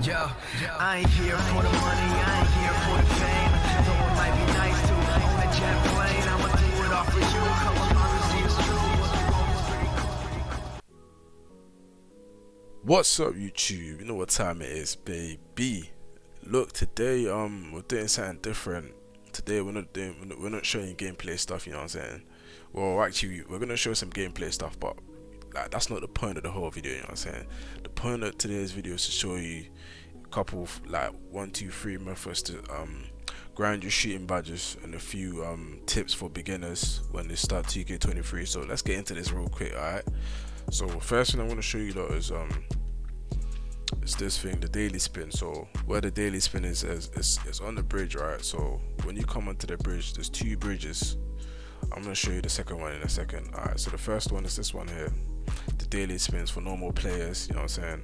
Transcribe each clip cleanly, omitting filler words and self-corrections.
Yo, I ain't here for the money, I ain't here for the fame. Though it might be nice to own a jet plane, I'ma do it all for you. Come along and see it's true. What's up, YouTube? You know what time it is, baby. Look, today we're doing something different. Today we're not showing gameplay stuff, you know what I'm saying? Well, actually we're gonna show some gameplay stuff, but like that's not the point of the whole video, you know what I'm saying? The point of today's video is to show you a couple of like 1, 2, 3 methods to grind your shooting badges and a few tips for beginners when they start 2K23. So let's get into this real quick. Alright, so first thing I want to show you though is this thing, the daily spin. So where the daily spin is on the bridge, right? So when you come onto the bridge, there's 2 bridges. I'm gonna show you the second one in a second. Alright, so the first one is this one here. The daily spins for normal players, you know what I'm saying?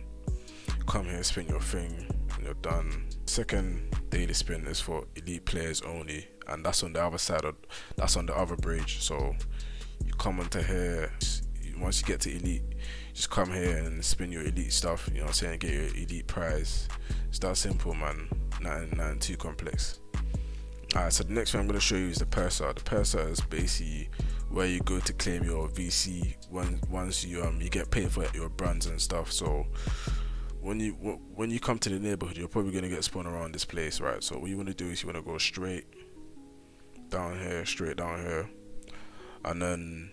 Come here, spin your thing, and you're done. Second daily spin is for elite players only, and that's on the other side of, that's on the other bridge. So you come onto here, once you get to elite, just come here and spin your elite stuff, you know what I'm saying, get your elite prize. It's that simple, man. Nothing too complex. Alright, so the next thing I'm going to show you is the purser. The purser is basically where you go to claim your VC once you get paid for your brands and stuff. So when you come to the neighborhood, you're probably going to get spawned around this place, right? So what you want to do is you want to go straight down here, and then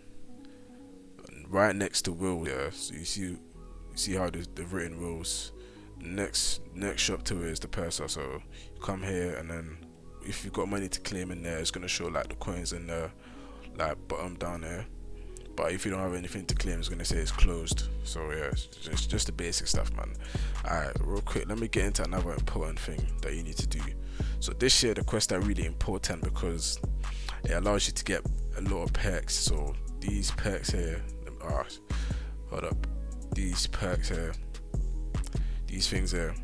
right next to Will, yeah, so you see how they've written Wills. Next shop to it is the purser. So you come here, and then if you've got money to claim in there, it's gonna show like the coins in there, like bottom down there. But if you don't have anything to claim, it's gonna say it's closed. So yeah, it's just the basic stuff, man. Alright, real quick, let me get into another important thing that you need to do. So this year the quests are really important because it allows you to get a lot of perks. So these perks here, these perks here, these things here.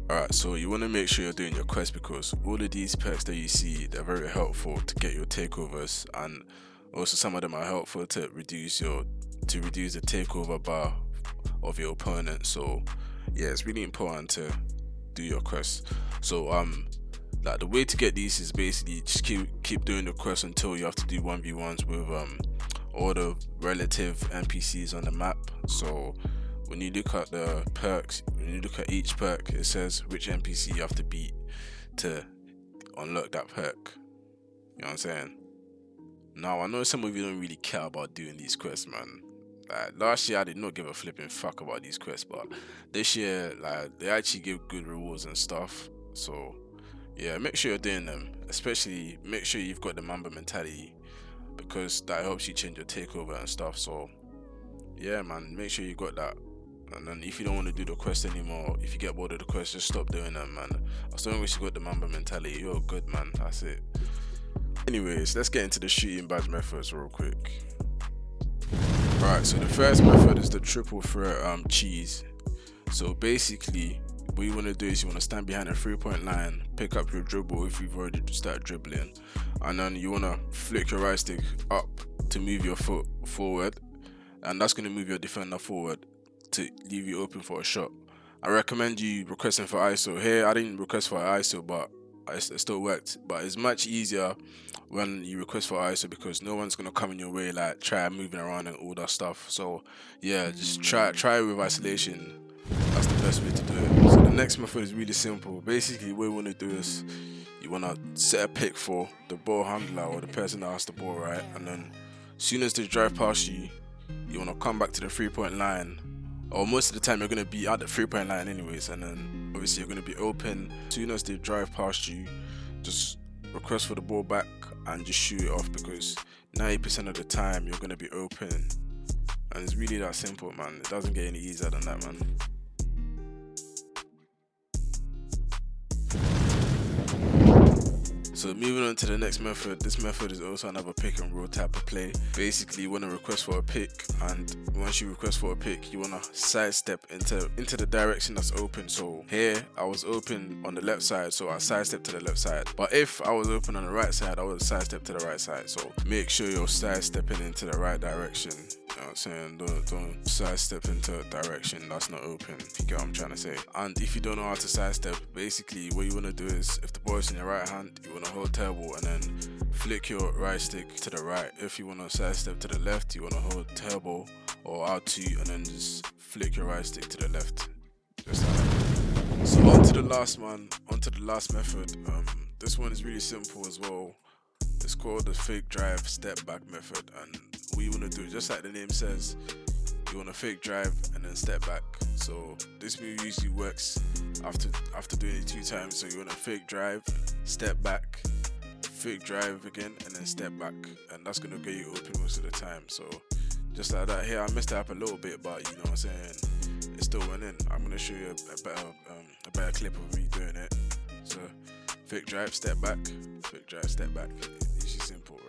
Alright, so you want to make sure you're doing your quest because all of these perks that you see, they're very helpful to get your takeovers, and also some of them are helpful to reduce the takeover bar of your opponent. So yeah, it's really important to do your quests. So like the way to get these is basically just keep doing the quests until you have to do 1v1s with all the relative NPCs on the map. So when you look at the perks, when you look at each perk, it says which NPC you have to beat to unlock that perk. You know what I'm saying? Now, I know some of you don't really care about doing these quests, man. Like, last year I did not give a flipping fuck about these quests, but this year, like, they actually give good rewards and stuff. So yeah, make sure you're doing them. Especially make sure you've got the Mamba mentality, because that helps you change your takeover and stuff. So yeah, man, make sure you got that. And then if you don't want to do the quest anymore, if you get bored of the quest, just stop doing them, man. As long as you got the Mamba mentality, you're good, man. That's it. Anyways, let's get into the shooting badge methods real quick. Alright, so the first method is the triple threat cheese. So basically what you want to do is you want to stand behind a 3-point line, pick up your dribble if you've already started dribbling, and then you want to flick your right stick up to move your foot forward, and that's going to move your defender forward to leave you open for a shot. I recommend you requesting for ISO. Here I didn't request for ISO, but it still worked. But it's much easier when you request for ISO because no one's gonna come in your way, like try moving around and all that stuff. So yeah, just try it with isolation. That's the best way to do it. So the next method is really simple. Basically what you want to do is you want to set a pick for the ball handler or the person that has the ball, right? And then as soon as they drive past you, you want to come back to the 3-point line, or most of the time you're going to be at the 3-point line anyways, and then obviously you're going to be open. As soon as they drive past you, just request for the ball back and just shoot it off, because 90% of the time you're going to be open, and it's really that simple, man. It doesn't get any easier than that, man. So moving on to the next method, this method is also another pick and roll type of play. Basically you want to request for a pick, and once you request for a pick, you want to sidestep into the direction that's open. So here I was open on the left side, so I sidestep to the left side. But if I was open on the right side, I would sidestep to the right side. So make sure you're sidestepping into the right direction know what I'm saying? Don't sidestep into a direction that's not open, if you get what I'm trying to say. And if you don't know how to sidestep, basically what you want to do is, if the ball's in your right hand, you want to hold turbo and then flick your right stick to the right. If you want to sidestep to the left, you want to hold turbo or R2 and then just flick your right stick to the left. Just like that. So on to the last method. This one is really simple as well. It's called the fake drive step back method, and what you want to do, just like the name says, you want to fake drive and then step back. So this move usually works after doing it 2 times. So you want to fake drive, step back, fake drive again, and then step back, and that's gonna get you open most of the time. So just like that. Here I messed it up a little bit, but you know what I'm saying, it still went in. I'm gonna show you a better clip of me doing it. So fake drive, step back, fake drive, step back. It's just simple,